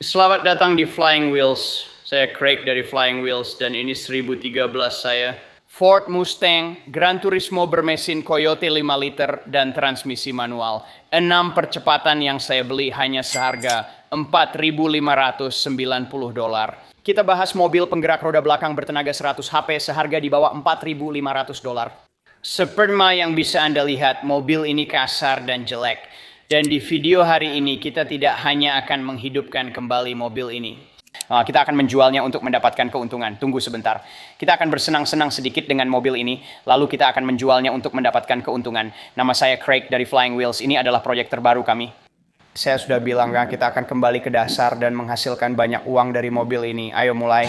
Selamat datang di Flying Wheels. Saya Craig dari Flying Wheels dan ini 1013 saya. Ford Mustang Gran Turismo bermesin Coyote 5 liter dan transmisi manual. 6 percepatan yang saya beli hanya seharga $4.590. Kita bahas mobil penggerak roda belakang bertenaga 100 HP seharga di bawah $4.500. Seperti yang bisa Anda lihat, mobil ini kasar dan jelek. Dan di video hari ini kita tidak hanya akan menghidupkan kembali mobil ini. Kita akan menjualnya untuk mendapatkan keuntungan. Tunggu sebentar. Kita akan bersenang-senang sedikit dengan mobil ini, lalu kita akan menjualnya untuk mendapatkan keuntungan. Nama saya Craig dari Flying Wheels. Ini adalah proyek terbaru kami. Saya sudah bilang kan, kita akan kembali ke dasar dan menghasilkan banyak uang dari mobil ini. Ayo mulai.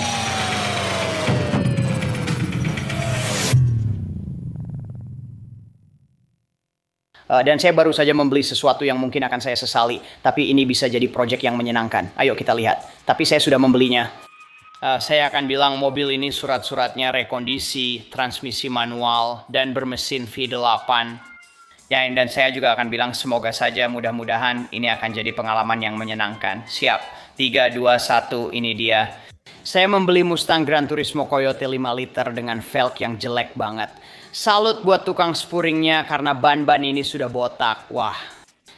Dan saya baru saja membeli sesuatu yang mungkin akan saya sesali. Tapi ini bisa jadi proyek yang menyenangkan. Ayo kita lihat. Tapi saya sudah membelinya. Saya akan bilang mobil ini surat-suratnya rekondisi, transmisi manual, dan bermesin V8. Ya, dan saya juga akan bilang semoga saja mudah-mudahan ini akan jadi pengalaman yang menyenangkan. Siap. 3, 2, 1, ini dia. Saya membeli Mustang Gran Turismo Coyote 5 liter dengan velg yang jelek banget. Salut buat tukang spuringnya karena ban-ban ini sudah botak. Wah,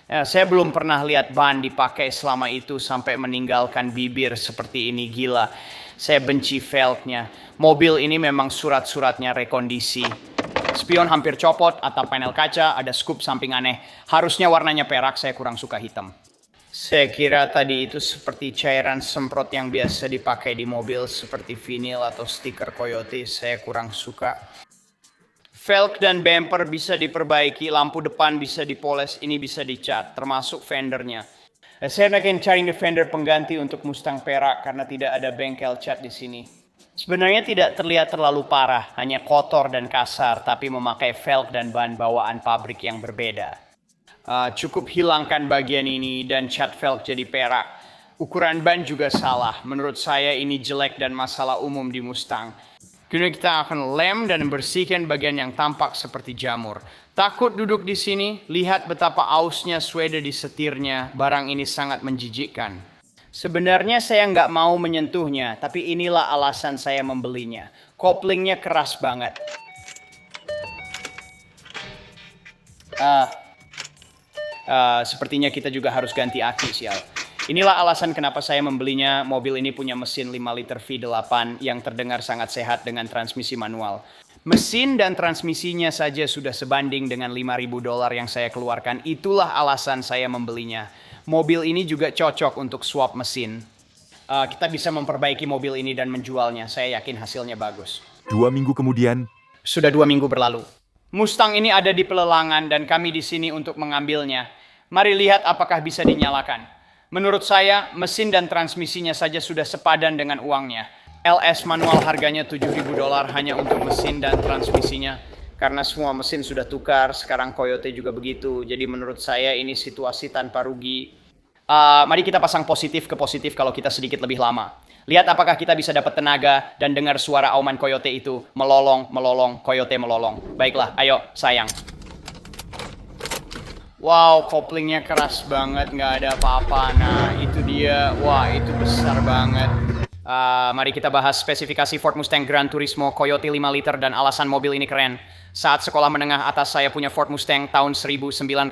saya belum pernah lihat ban dipakai selama itu sampai meninggalkan bibir seperti ini. Gila, saya benci velgnya. Mobil ini memang surat-suratnya rekondisi. Spion hampir copot, atap panel kaca, ada scoop samping aneh. Harusnya warnanya perak, saya kurang suka hitam. Saya kira tadi itu seperti cairan semprot yang biasa dipakai di mobil seperti vinil atau stiker Coyote. Saya kurang suka. Velg dan bumper bisa diperbaiki, lampu depan bisa dipoles, ini bisa dicat, termasuk fendernya. Saya akan cari fender pengganti untuk Mustang perak karena tidak ada bengkel cat di sini. Sebenarnya tidak terlihat terlalu parah, hanya kotor dan kasar, tapi memakai velg dan bahan bawaan pabrik yang berbeda. Cukup hilangkan bagian ini dan cat velg jadi perak. Ukuran ban juga salah, menurut saya ini jelek dan masalah umum di Mustang. Kemudian kita akan lem dan bersihkan bagian yang tampak seperti jamur. Takut duduk di sini, lihat betapa ausnya suede di setirnya. Barang ini sangat menjijikkan. Sebenarnya saya nggak mau menyentuhnya, tapi inilah alasan saya membelinya. Koplingnya keras banget. Sepertinya kita juga harus ganti aki, sial. Inilah alasan kenapa saya membelinya. Mobil ini punya mesin 5 liter V8 yang terdengar sangat sehat dengan transmisi manual. Mesin dan transmisinya saja sudah sebanding dengan $5.000 yang saya keluarkan. Itulah alasan saya membelinya. Mobil ini juga cocok untuk swap mesin. Kita bisa memperbaiki mobil ini dan menjualnya. Saya yakin hasilnya bagus. 2 minggu kemudian. Sudah 2 minggu berlalu. Mustang ini ada di pelelangan dan kami di sini untuk mengambilnya. Mari lihat apakah bisa dinyalakan. Menurut saya, mesin dan transmisinya saja sudah sepadan dengan uangnya. LS manual harganya $7.000 hanya untuk mesin dan transmisinya. Karena semua mesin sudah tukar, sekarang Coyote juga begitu. Jadi menurut saya ini situasi tanpa rugi. Mari kita pasang positif ke positif kalau kita sedikit lebih lama. Lihat apakah kita bisa dapat tenaga dan dengar suara auman Coyote itu. Melolong, melolong, Coyote melolong. Baiklah, ayo sayang. Wow, koplingnya keras banget, nggak ada apa-apa. Nah, itu dia. Wah, itu besar banget. Mari kita bahas spesifikasi Ford Mustang Gran Turismo Coyote 5 liter dan alasan mobil ini keren. Saat sekolah menengah atas saya punya Ford Mustang tahun 1969.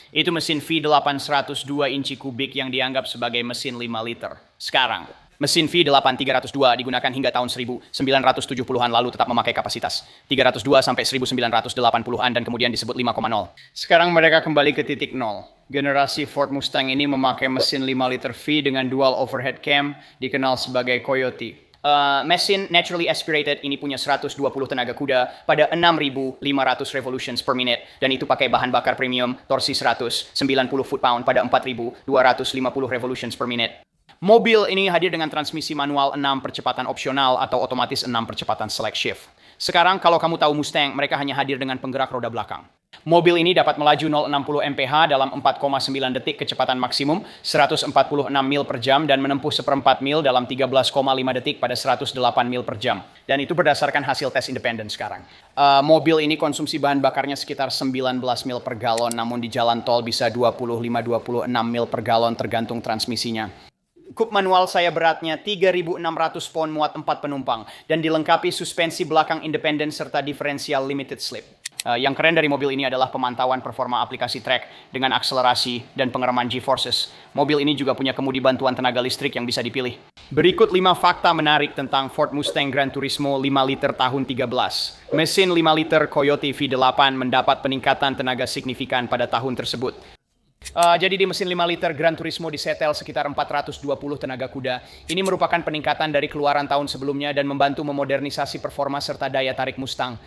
Itu mesin V8 102 inci kubik yang dianggap sebagai mesin 5 liter. Sekarang, mesin V8 302 digunakan hingga tahun 1970-an lalu tetap memakai kapasitas 302 sampai 1980-an dan kemudian disebut 5,0. Sekarang mereka kembali ke titik 0. Generasi Ford Mustang ini memakai mesin 5 liter V dengan dual overhead cam dikenal sebagai Coyote. Mesin naturally aspirated ini punya 120 tenaga kuda pada 6.500 revolutions per minute dan itu pakai bahan bakar premium torsi 190 foot-pound pada 4.250 revolutions per minute. Mobil ini hadir dengan transmisi manual 6 percepatan opsional atau otomatis 6 percepatan select shift. Sekarang kalau kamu tahu Mustang, mereka hanya hadir dengan penggerak roda belakang. Mobil ini dapat melaju 0-60 mph dalam 4,9 detik kecepatan maksimum, 146 mil per jam, dan menempuh seperempat mil dalam 13,5 detik pada 108 mil per jam. Dan itu berdasarkan hasil tes independen sekarang. Mobil ini konsumsi bahan bakarnya sekitar 19 mil per galon, namun di jalan tol bisa 25-26 mil per galon tergantung transmisinya. Coupe manual saya beratnya 3.600 pon muat 4 penumpang dan dilengkapi suspensi belakang independen serta diferensial limited slip. Yang keren dari mobil ini adalah pemantauan performa aplikasi track dengan akselerasi dan pengereman G-forces. Mobil ini juga punya kemudi bantuan tenaga listrik yang bisa dipilih. Berikut 5 fakta menarik tentang Ford Mustang Gran Turismo 5 liter tahun 13. Mesin 5 liter Coyote V8 mendapat peningkatan tenaga signifikan pada tahun tersebut. Jadi di mesin 5 liter Gran Turismo disetel sekitar 420 tenaga kuda. Ini merupakan peningkatan dari keluaran tahun sebelumnya dan membantu memodernisasi performa serta daya tarik Mustang.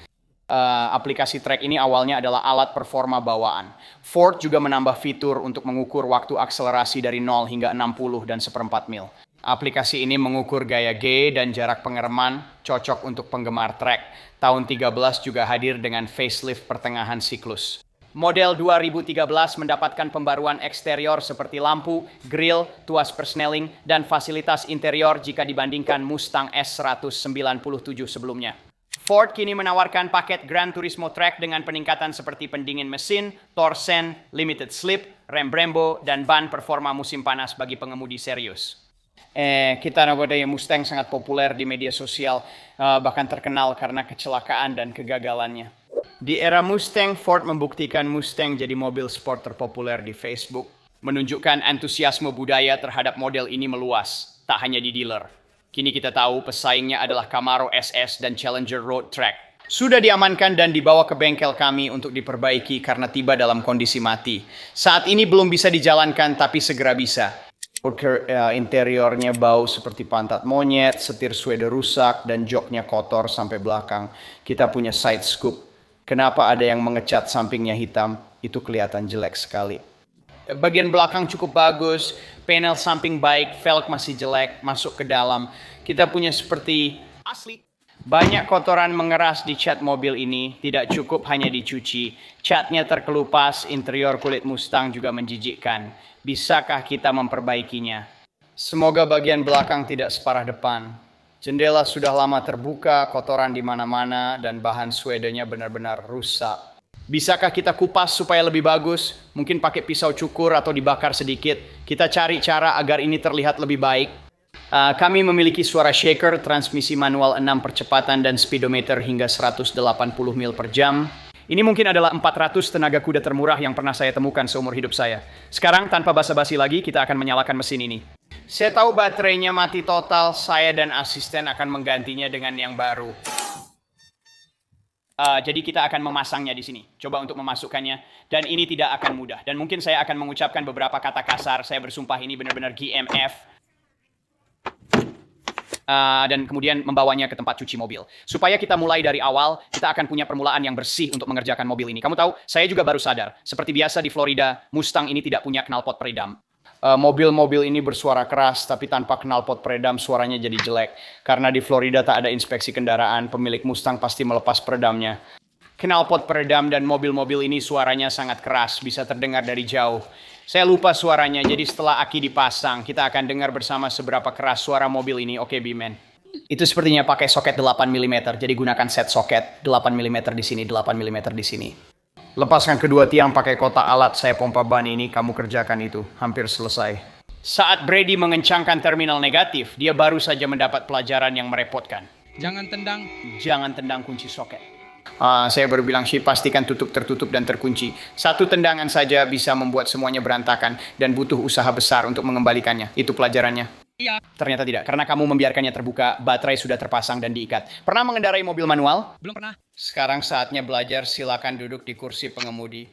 Aplikasi track ini awalnya adalah alat performa bawaan. Ford juga menambah fitur untuk mengukur waktu akselerasi dari 0 hingga 60 dan seperempat mil. Aplikasi ini mengukur gaya G dan jarak pengereman, cocok untuk penggemar track. Tahun 13 juga hadir dengan facelift pertengahan siklus. Model 2013 mendapatkan pembaruan eksterior seperti lampu, grill, tuas persneling, dan fasilitas interior jika dibandingkan Mustang S197 sebelumnya. Ford kini menawarkan paket Gran Turismo Track dengan peningkatan seperti pendingin mesin, torsen, limited slip, rem Brembo, dan ban performa musim panas bagi pengemudi serius. Kita nakodai Mustang sangat populer di media sosial, bahkan terkenal karena kecelakaan dan kegagalannya. Di era Mustang, Ford membuktikan Mustang jadi mobil sport terpopuler di Facebook, menunjukkan antusiasme budaya terhadap model ini meluas, tak hanya di dealer. Kini kita tahu pesaingnya adalah Camaro SS dan Challenger Road Track. Sudah diamankan dan dibawa ke bengkel kami untuk diperbaiki karena tiba dalam kondisi mati. Saat ini belum bisa dijalankan tapi segera bisa. Interiornya bau seperti pantat monyet, setir suede rusak, dan joknya kotor sampai belakang. Kita punya side scoop. Kenapa ada yang mengecat sampingnya hitam? Itu kelihatan jelek sekali. Bagian belakang cukup bagus, panel samping baik, velg masih jelek, masuk ke dalam. Kita punya seperti asli. Banyak kotoran mengeras di cat mobil ini, tidak cukup hanya dicuci. Catnya terkelupas, interior kulit Mustang juga menjijikkan. Bisakah kita memperbaikinya? Semoga bagian belakang tidak separah depan. Jendela sudah lama terbuka, kotoran di mana-mana, dan bahan suedenya benar-benar rusak. Bisakah kita kupas supaya lebih bagus? Mungkin pakai pisau cukur atau dibakar sedikit. Kita cari cara agar ini terlihat lebih baik. Kami memiliki suara shaker, transmisi manual 6 percepatan, dan speedometer hingga 180 mil per jam. Ini mungkin adalah 400 tenaga kuda termurah yang pernah saya temukan seumur hidup saya. Sekarang tanpa basa-basi lagi, kita akan menyalakan mesin ini. Saya tahu baterainya mati total, saya dan asisten akan menggantinya dengan yang baru. Jadi kita akan memasangnya di sini. Coba untuk memasukkannya. Dan ini tidak akan mudah. Dan mungkin saya akan mengucapkan beberapa kata kasar. Saya bersumpah ini benar-benar GMF. Dan kemudian membawanya ke tempat cuci mobil. Supaya kita mulai dari awal, kita akan punya permulaan yang bersih untuk mengerjakan mobil ini. Kamu tahu, saya juga baru sadar. Seperti biasa di Florida, Mustang ini tidak punya knalpot peredam. Mobil-mobil ini bersuara keras, tapi tanpa knalpot peredam suaranya jadi jelek. Karena di Florida tak ada inspeksi kendaraan, pemilik Mustang pasti melepas peredamnya. Knalpot peredam dan mobil-mobil ini suaranya sangat keras, bisa terdengar dari jauh. Saya lupa suaranya, jadi setelah aki dipasang, kita akan dengar bersama seberapa keras suara mobil ini. Oke, B-Man. Itu sepertinya pakai soket 8 mm, jadi gunakan set soket 8 mm di sini, 8 mm di sini. Lepaskan kedua tiang pakai kotak alat, saya pompa ban ini, kamu kerjakan itu. Hampir selesai. Saat Brady mengencangkan terminal negatif, dia baru saja mendapat pelajaran yang merepotkan. Jangan tendang kunci soket. Saya baru bilang, Shi, pastikan tertutup dan terkunci. Satu tendangan saja bisa membuat semuanya berantakan dan butuh usaha besar untuk mengembalikannya. Itu pelajarannya. Iya. Ternyata tidak, karena kamu membiarkannya terbuka, baterai sudah terpasang dan diikat. Pernah mengendarai mobil manual? Belum pernah. Sekarang saatnya belajar, silakan duduk di kursi pengemudi.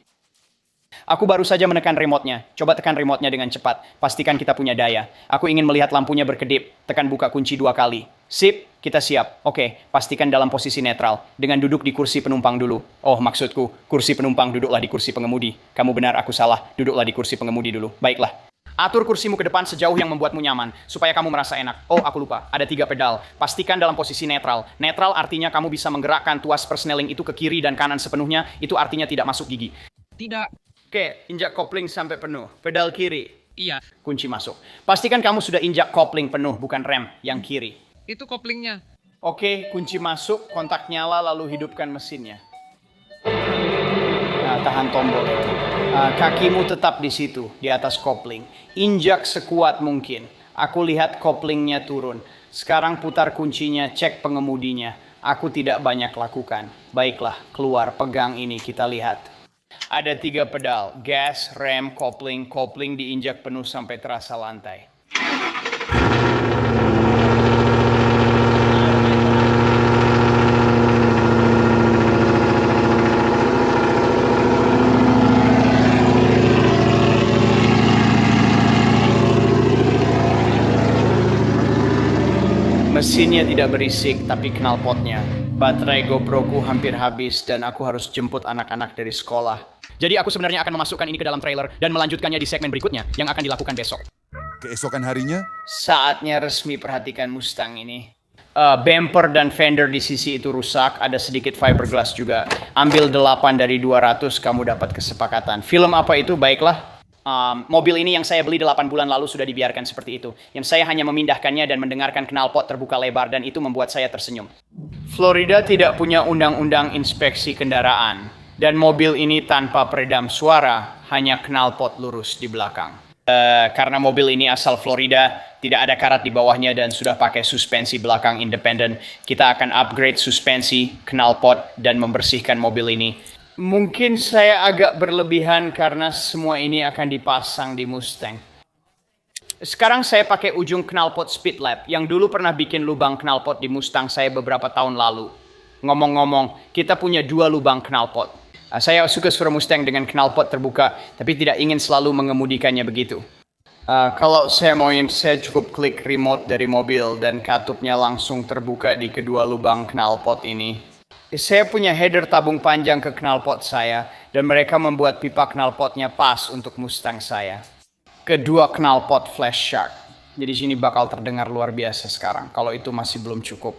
Aku baru saja menekan remote-nya. Coba tekan remote-nya dengan cepat. Pastikan kita punya daya. Aku ingin melihat lampunya berkedip. Tekan buka kunci 2 kali. Sip, kita siap. Oke, pastikan dalam posisi netral. Dengan duduk di kursi penumpang dulu. Oh, maksudku, kursi penumpang, duduklah di kursi pengemudi. Kamu benar, aku salah. Duduklah di kursi pengemudi dulu. Baiklah. Atur kursimu ke depan sejauh yang membuatmu nyaman, supaya kamu merasa enak. Oh, aku lupa, ada 3 pedal. Pastikan dalam posisi netral. Netral artinya kamu bisa menggerakkan tuas persneling itu ke kiri dan kanan sepenuhnya, itu artinya tidak masuk gigi. Tidak. Oke, injak kopling sampai penuh. Pedal kiri. Iya. Kunci masuk. Pastikan kamu sudah injak kopling penuh, bukan rem, yang kiri. Itu koplingnya. Oke, kunci masuk, kontak nyala, lalu hidupkan mesinnya. Nah, tahan tombol itu. Kakimu tetap di situ, di atas kopling. Injak sekuat mungkin. Aku lihat koplingnya turun. Sekarang putar kuncinya, cek pengemudinya. Aku tidak banyak lakukan. Baiklah, keluar, pegang ini, kita lihat. Ada 3 pedal, gas, rem, kopling. Kopling diinjak penuh sampai terasa lantai. Mesinnya tidak berisik, tapi knalpotnya. Baterai GoPro-ku hampir habis dan aku harus jemput anak-anak dari sekolah. Jadi aku sebenarnya akan memasukkan ini ke dalam trailer dan melanjutkannya di segmen berikutnya yang akan dilakukan besok. Keesokan harinya, Saatnya resmi perhatikan Mustang ini. Bumper dan fender di sisi itu rusak, ada sedikit fiberglass juga. Ambil 8 dari 200, kamu dapat kesepakatan. Film apa itu? Baiklah. Mobil ini yang saya beli 8 bulan lalu sudah dibiarkan seperti itu. Yang saya hanya memindahkannya dan mendengarkan knalpot terbuka lebar dan itu membuat saya tersenyum. Florida tidak punya undang-undang inspeksi kendaraan. Dan mobil ini tanpa peredam suara, hanya knalpot lurus di belakang. Karena mobil ini asal Florida, tidak ada karat di bawahnya dan sudah pakai suspensi belakang independen, kita akan upgrade suspensi, knalpot, dan membersihkan mobil ini. Mungkin saya agak berlebihan karena semua ini akan dipasang di Mustang. Sekarang saya pakai ujung knalpot Speedlab yang dulu pernah bikin lubang knalpot di Mustang saya beberapa tahun lalu. Ngomong-ngomong, kita punya 2 lubang knalpot. Saya suka suara Mustang dengan knalpot terbuka, tapi tidak ingin selalu mengemudikannya begitu. Kalau saya mauin, saya cukup klik remote dari mobil dan katupnya langsung terbuka di kedua lubang knalpot ini. Saya punya header tabung panjang ke knalpot saya, dan mereka membuat pipa knalpotnya pas untuk Mustang saya. Kedua knalpot Flash Shark. Jadi sini bakal terdengar luar biasa sekarang, kalau itu masih belum cukup.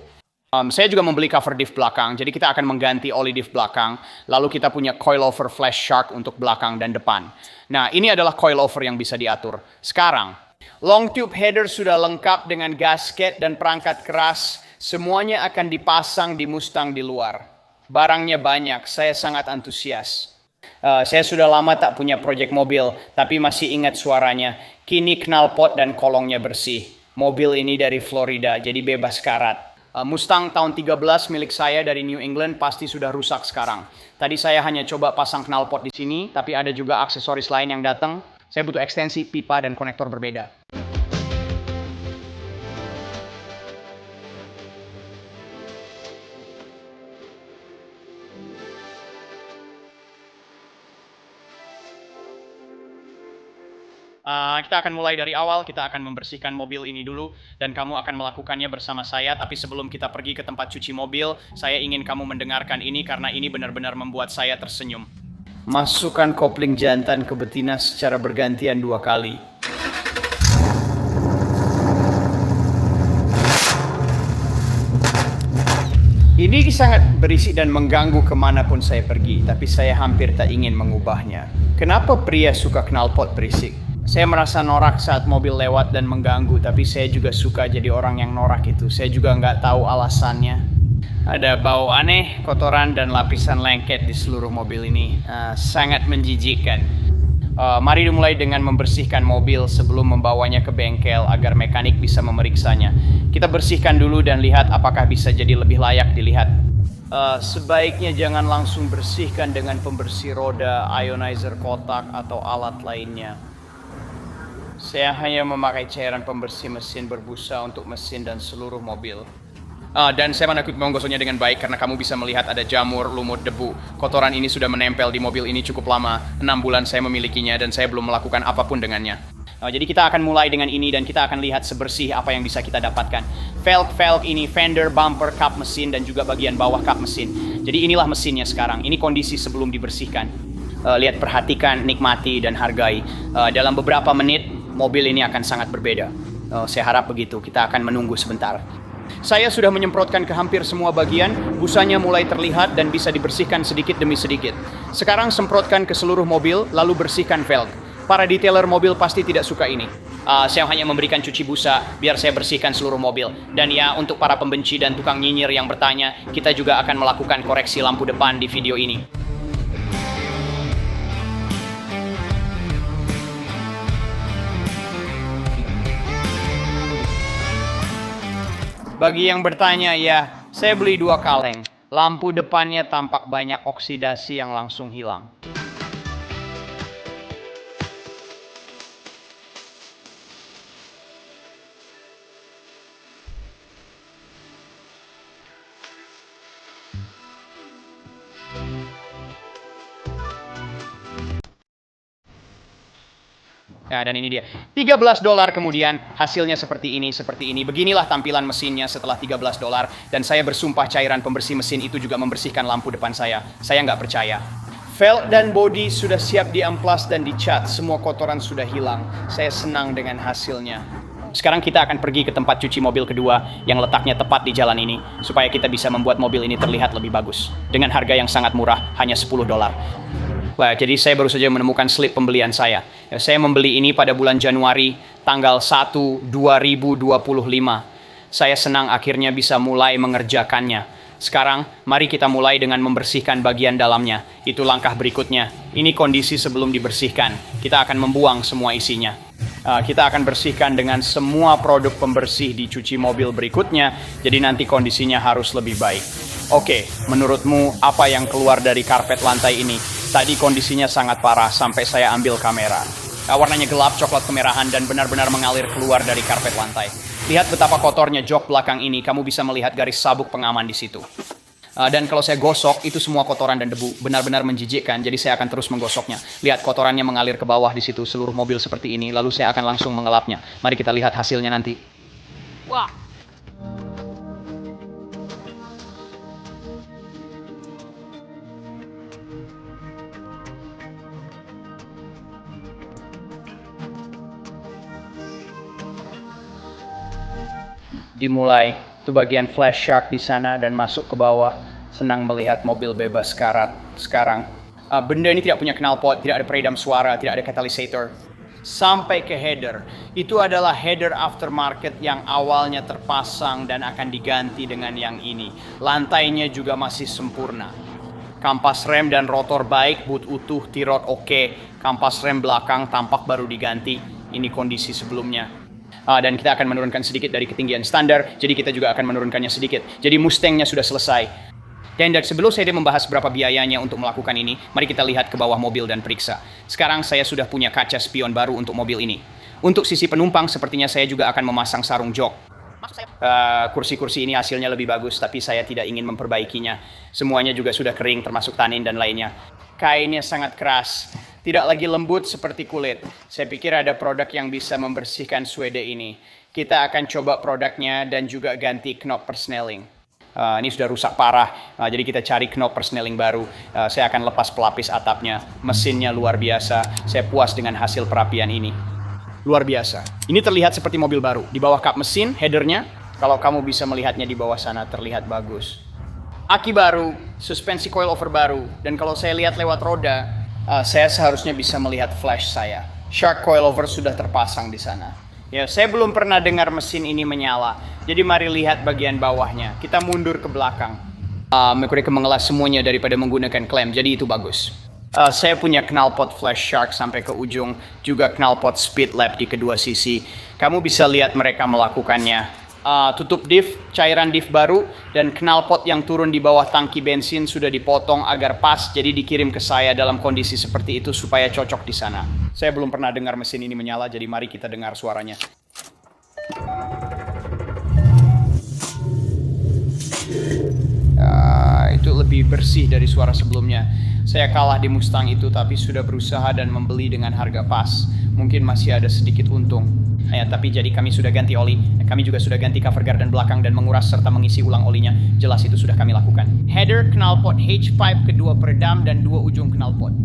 Saya juga membeli cover diff belakang, jadi kita akan mengganti oli diff belakang, lalu kita punya coilover Flash Shark untuk belakang dan depan. Nah, ini adalah coilover yang bisa diatur. Sekarang, long tube header sudah lengkap dengan gasket dan perangkat keras. Semuanya akan dipasang di Mustang di luar. Barangnya banyak, saya sangat antusias. Saya sudah lama tak punya proyek mobil, tapi masih ingat suaranya. Kini knalpot dan kolongnya bersih. Mobil ini dari Florida, jadi bebas karat. Mustang tahun 13 milik saya dari New England pasti sudah rusak sekarang. Tadi saya hanya coba pasang knalpot di sini, tapi ada juga aksesoris lain yang datang. Saya butuh ekstensi, pipa, dan konektor berbeda. Kita akan mulai dari awal, kita akan membersihkan mobil ini dulu dan kamu akan melakukannya bersama saya. Tapi sebelum kita pergi ke tempat cuci mobil, saya ingin kamu mendengarkan ini karena ini benar-benar membuat saya tersenyum. Masukkan kopling jantan ke betina secara bergantian 2 kali. Ini sangat berisik dan mengganggu kemanapun saya pergi, tapi saya hampir tak ingin mengubahnya. Kenapa pria suka knalpot berisik? Saya merasa norak saat mobil lewat dan mengganggu, tapi saya juga suka jadi orang yang norak itu. Saya juga nggak tahu alasannya. Ada bau aneh, kotoran, dan lapisan lengket di seluruh mobil ini. Sangat menjijikkan. Mari dimulai dengan membersihkan mobil sebelum membawanya ke bengkel agar mekanik bisa memeriksanya. Kita bersihkan dulu dan lihat apakah bisa jadi lebih layak dilihat. Sebaiknya jangan langsung bersihkan dengan pembersih roda, ionizer kotak, atau alat lainnya. Saya hanya memakai cairan pembersih mesin berbusa untuk mesin dan seluruh mobil. Dan saya menggosoknya dengan baik karena kamu bisa melihat ada jamur, lumut, debu. Kotoran ini sudah menempel di mobil ini cukup lama. 6 bulan saya memilikinya dan saya belum melakukan apapun dengannya. Jadi kita akan mulai dengan ini dan kita akan lihat sebersih apa yang bisa kita dapatkan. Velg ini, fender, bumper, kap mesin, dan juga bagian bawah kap mesin. Jadi inilah mesinnya sekarang. Ini kondisi sebelum dibersihkan. Lihat, perhatikan, nikmati, dan hargai. Dalam beberapa menit, mobil ini akan sangat berbeda. Saya harap begitu. Kita akan menunggu sebentar. Saya sudah menyemprotkan ke hampir semua bagian, busanya mulai terlihat dan bisa dibersihkan sedikit demi sedikit. Sekarang semprotkan ke seluruh mobil, lalu bersihkan velg. Para detailer mobil pasti tidak suka ini. Saya hanya memberikan cuci busa biar saya bersihkan seluruh mobil. Dan ya, untuk para pembenci dan tukang nyinyir yang bertanya, kita juga akan melakukan koreksi lampu depan di video ini. Bagi yang bertanya, ya, saya beli 2 kaleng. Lampu depannya tampak banyak oksidasi yang langsung hilang. Ya, dan ini dia. $13 kemudian, hasilnya seperti ini. Beginilah tampilan mesinnya setelah $13. Dan saya bersumpah cairan pembersih mesin itu juga membersihkan lampu depan saya. Saya nggak percaya. Velg dan bodi sudah siap diamplas dan dicat. Semua kotoran sudah hilang. Saya senang dengan hasilnya. Sekarang kita akan pergi ke tempat cuci mobil kedua yang letaknya tepat di jalan ini. Supaya kita bisa membuat mobil ini terlihat lebih bagus. Dengan harga yang sangat murah, hanya $10. Wah, jadi saya baru saja menemukan slip pembelian saya. Saya membeli ini pada bulan Januari, tanggal 1, 2025. Saya senang akhirnya bisa mulai mengerjakannya. Sekarang, mari kita mulai dengan membersihkan bagian dalamnya. Itu langkah berikutnya. Ini kondisi sebelum dibersihkan. Kita akan membuang semua isinya. Kita akan bersihkan dengan semua produk pembersih di cuci mobil berikutnya. Jadi nanti kondisinya harus lebih baik. Oke, menurutmu apa yang keluar dari karpet lantai ini? Tadi kondisinya sangat parah sampai saya ambil kamera. Warnanya gelap, coklat kemerahan, dan benar-benar mengalir keluar dari karpet lantai. Lihat betapa kotornya jok belakang ini. Kamu bisa melihat garis sabuk pengaman di situ. Dan kalau saya gosok, itu semua kotoran dan debu. Benar-benar menjijikkan, jadi saya akan terus menggosoknya. Lihat kotorannya mengalir ke bawah di situ, seluruh mobil seperti ini. Lalu saya akan langsung mengelapnya. Mari kita lihat hasilnya nanti. Wah! Dimulai, itu bagian flash shark di sana dan masuk ke bawah. Senang melihat mobil bebas karat sekarang. Benda ini tidak punya knalpot, tidak ada peredam suara, tidak ada katalysator. Sampai ke header. Itu adalah header aftermarket yang awalnya terpasang dan akan diganti dengan yang ini. Lantainya juga masih sempurna. Kampas rem dan rotor baik, boot utuh, tirot oke. Kampas rem belakang tampak baru diganti. Ini kondisi sebelumnya. Dan kita akan menurunkan sedikit dari ketinggian standar, jadi kita juga akan menurunkannya sedikit. Jadi Mustangnya sudah selesai. Dan sebelum saya membahas berapa biayanya untuk melakukan ini, mari kita lihat ke bawah mobil dan periksa. Sekarang saya sudah punya kaca spion baru untuk mobil ini. Untuk sisi penumpang, sepertinya saya juga akan memasang sarung jok. Kursi-kursi ini hasilnya lebih bagus, tapi saya tidak ingin memperbaikinya. Semuanya juga sudah kering, termasuk tanin dan lainnya. Kainnya sangat keras. Tidak lagi lembut seperti kulit. Saya pikir ada produk yang bisa membersihkan suede ini. Kita akan coba produknya dan juga ganti knop persneling. Ini sudah rusak parah, jadi kita cari knop persneling baru. Saya akan lepas pelapis atapnya. Mesinnya luar biasa. Saya puas dengan hasil perapian ini. Luar biasa. Ini terlihat seperti mobil baru. Di bawah kap mesin, headernya, kalau kamu bisa melihatnya di bawah sana, terlihat bagus. Aki baru, suspensi coilover baru, dan kalau saya lihat lewat roda, saya seharusnya bisa melihat flash saya. Shark coilover sudah terpasang di sana. Ya, saya belum pernah dengar mesin ini menyala. Jadi mari lihat bagian bawahnya. Kita mundur ke belakang. Mereka mengelas semuanya daripada menggunakan klem. Jadi itu bagus. Saya punya knalpot flash shark sampai ke ujung. Juga knalpot speed lap di kedua sisi. Kamu bisa lihat mereka melakukannya. Tutup diff, cairan diff baru, dan knalpot yang turun di bawah tangki bensin sudah dipotong agar pas, jadi dikirim ke saya dalam kondisi seperti itu supaya cocok di sana. Saya belum pernah dengar mesin ini menyala, jadi mari kita dengar suaranya. Itu lebih bersih dari suara sebelumnya. Saya kalah di Mustang itu, tapi sudah berusaha dan membeli dengan harga pas. Mungkin masih ada sedikit untung. Tapi jadi kami sudah ganti oli. Kami juga sudah ganti cover guard dan belakang dan menguras serta mengisi ulang olinya. Jelas itu sudah kami lakukan. Header, knalpot, H-pipe, kedua peredam, dan 2 ujung knalpot.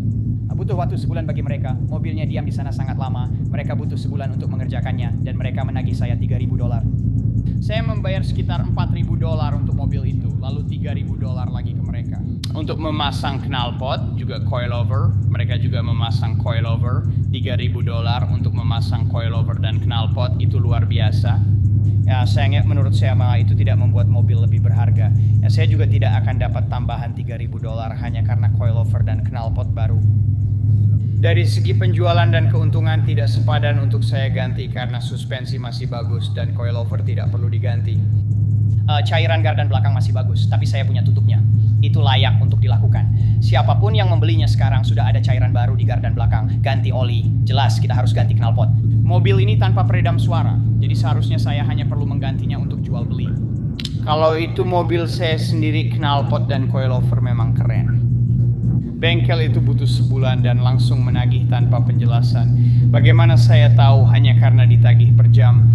Butuh waktu sebulan bagi mereka. Mobilnya diam di sana sangat lama. Mereka butuh sebulan untuk mengerjakannya dan mereka menagih saya $3.000. Saya membayar sekitar $4.000 untuk mobil itu, lalu $3.000 lagi ke mereka. Untuk memasang knalpot, juga coilover, mereka juga memasang coilover, $3.000 untuk memasang coilover dan knalpot, itu luar biasa. Ya, sayangnya menurut saya itu tidak membuat mobil lebih berharga. Ya, saya juga tidak akan dapat tambahan $3.000 hanya karena coilover dan knalpot baru. Dari segi penjualan dan keuntungan tidak sepadan untuk saya ganti karena suspensi masih bagus dan coilover tidak perlu diganti. Cairan gardan belakang masih bagus, tapi saya punya tutupnya. Itu layak untuk dilakukan. Siapapun yang membelinya sekarang sudah ada cairan baru di gardan belakang. Ganti oli, jelas kita harus ganti knalpot. Mobil ini tanpa peredam suara, jadi seharusnya saya hanya perlu menggantinya untuk jual beli. Kalau itu mobil saya sendiri, knalpot dan coilover memang keren. Bengkel itu butuh sebulan dan langsung menagih tanpa penjelasan. Bagaimana saya tahu hanya karena ditagih per jam?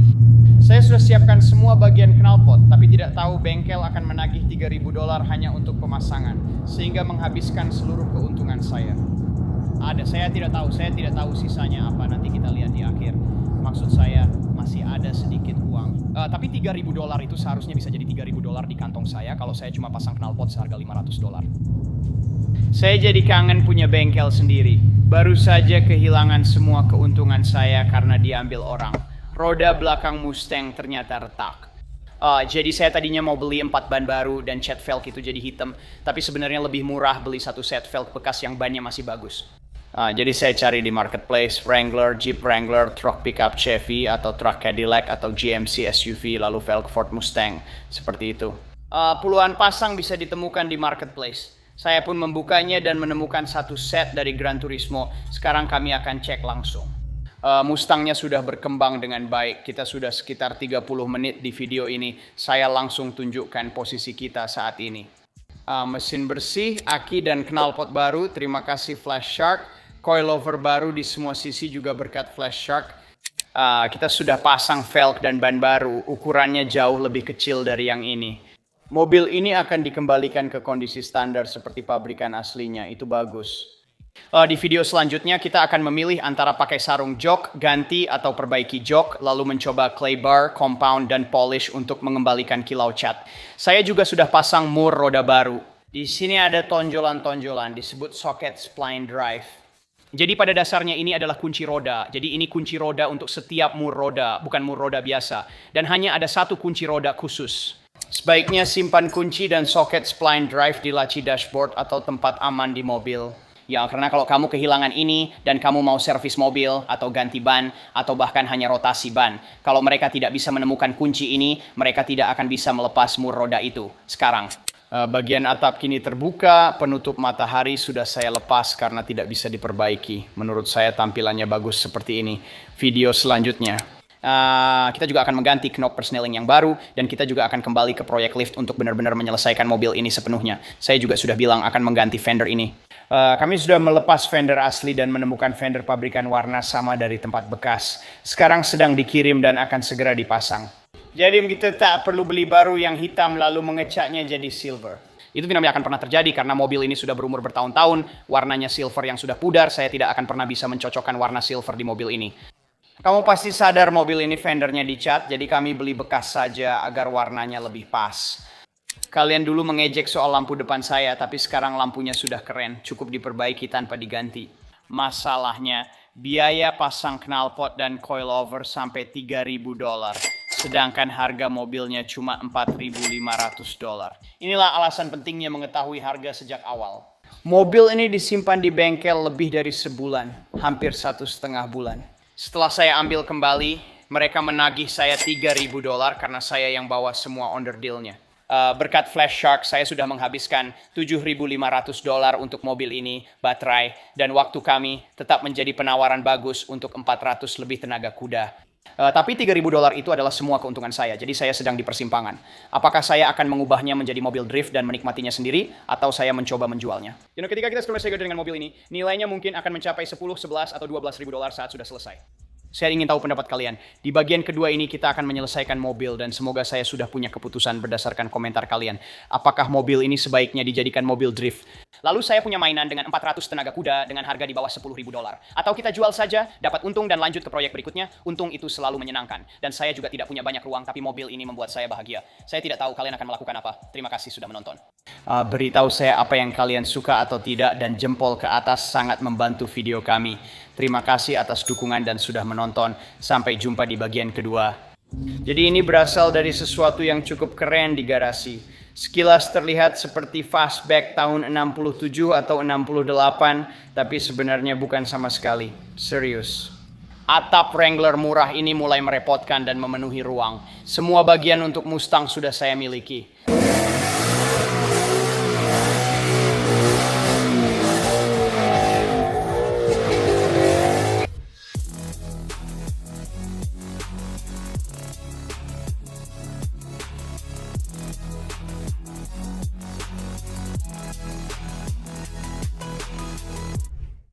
Saya sudah siapkan semua bagian knalpot, tapi tidak tahu bengkel akan menagih $3.000 hanya untuk pemasangan, sehingga menghabiskan seluruh keuntungan saya. Saya tidak tahu sisanya apa, nanti kita lihat di akhir. Maksud saya, masih ada sedikit uang. Tapi $3.000 itu seharusnya bisa jadi $3.000 di kantong saya kalau saya cuma pasang knalpot seharga $500. Saya jadi kangen punya bengkel sendiri. Baru saja kehilangan semua keuntungan saya karena diambil orang. Roda belakang Mustang ternyata retak. Jadi saya tadinya mau beli 4 ban baru dan cat velg itu jadi hitam. Tapi sebenarnya lebih murah beli satu set velg bekas yang bannya masih bagus. Jadi saya cari di marketplace Wrangler, Jeep Wrangler, truk pickup Chevy, atau truk Cadillac, atau GMC SUV, lalu velg Ford Mustang. Seperti itu. Puluhan pasang bisa ditemukan di marketplace. Saya pun membukanya dan menemukan satu set dari Gran Turismo. Sekarang kami akan cek langsung. Mustangnya sudah berkembang dengan baik. Kita sudah sekitar 30 menit di video ini. Saya langsung tunjukkan posisi kita saat ini. Mesin bersih, aki dan knalpot baru. Terima kasih Flash Shark. Coilover baru di semua sisi juga berkat Flash Shark. Kita sudah pasang velg dan ban baru. Ukurannya jauh lebih kecil dari yang ini. Mobil ini akan dikembalikan ke kondisi standar seperti pabrikan aslinya. Itu bagus. Di video selanjutnya kita akan memilih antara pakai sarung jok, ganti atau perbaiki jok, lalu mencoba clay bar, compound, dan polish untuk mengembalikan kilau cat. Saya juga sudah pasang mur roda baru. Di sini ada tonjolan-tonjolan, disebut socket spline drive. Jadi pada dasarnya ini adalah kunci roda. Jadi ini kunci roda untuk setiap mur roda, bukan mur roda biasa. Dan hanya ada satu kunci roda khusus. Sebaiknya simpan kunci dan socket spline drive di laci dashboard atau tempat aman di mobil. Ya, karena kalau kamu kehilangan ini dan kamu mau servis mobil atau ganti ban atau bahkan hanya rotasi ban, kalau mereka tidak bisa menemukan kunci ini, mereka tidak akan bisa melepas mur roda itu. Sekarang, bagian atap kini terbuka, penutup matahari sudah saya lepas karena tidak bisa diperbaiki. Menurut saya tampilannya bagus seperti ini. Video selanjutnya. Kita juga akan mengganti knob persneling yang baru dan kita juga akan kembali ke proyek lift untuk benar-benar menyelesaikan mobil ini sepenuhnya. Saya juga sudah bilang akan mengganti fender ini. Kami sudah melepas fender asli dan menemukan fender pabrikan warna sama dari tempat bekas. Sekarang sedang dikirim dan akan segera dipasang. Jadi kita tak perlu beli baru yang hitam lalu mengecatnya jadi silver. Itu tidak akan pernah terjadi karena mobil ini sudah berumur bertahun-tahun. Warnanya silver yang sudah pudar, saya tidak akan pernah bisa mencocokkan warna silver di mobil ini. Kamu pasti sadar mobil ini fendernya dicat, jadi kami beli bekas saja agar warnanya lebih pas. Kalian dulu mengejek soal lampu depan saya, tapi sekarang lampunya sudah keren, cukup diperbaiki tanpa diganti. Masalahnya, biaya pasang knalpot dan coilover sampai $3.000, sedangkan harga mobilnya cuma $4.500. Inilah alasan pentingnya mengetahui harga sejak awal. Mobil ini disimpan di bengkel lebih dari sebulan, hampir 1,5 bulan. Setelah saya ambil kembali, mereka menagih saya $3.000 karena saya yang bawa semua onderdilnya. Berkat Flash Shark, saya sudah menghabiskan $7.500 untuk mobil ini, baterai, dan waktu kami tetap menjadi penawaran bagus untuk 400 lebih tenaga kuda. Tapi $3.000 itu adalah semua keuntungan saya, jadi saya sedang di persimpangan. Apakah saya akan mengubahnya menjadi mobil drift dan menikmatinya sendiri, atau saya mencoba menjualnya? Ketika kita selesai dengan mobil ini, nilainya mungkin akan mencapai $10, $11, atau $12.000 saat sudah selesai. Saya ingin tahu pendapat kalian. Di bagian kedua ini kita akan menyelesaikan mobil dan semoga saya sudah punya keputusan berdasarkan komentar kalian. Apakah mobil ini sebaiknya dijadikan mobil drift? Lalu saya punya mainan dengan 400 tenaga kuda dengan harga di bawah $10.000. Atau kita jual saja, dapat untung dan lanjut ke proyek berikutnya. Untung itu selalu menyenangkan. Dan saya juga tidak punya banyak ruang, tapi mobil ini membuat saya bahagia. Saya tidak tahu kalian akan melakukan apa. Terima kasih sudah menonton. Beritahu saya apa yang kalian suka atau tidak dan jempol ke atas sangat membantu video kami. Terima kasih atas dukungan dan sudah menonton. Sampai jumpa di bagian kedua. Jadi ini berasal dari sesuatu yang cukup keren di garasi. Sekilas terlihat seperti fastback tahun 67 atau 68, tapi sebenarnya bukan sama sekali. Serius. Atap Wrangler murah ini mulai merepotkan dan memenuhi ruang. Semua bagian untuk Mustang sudah saya miliki.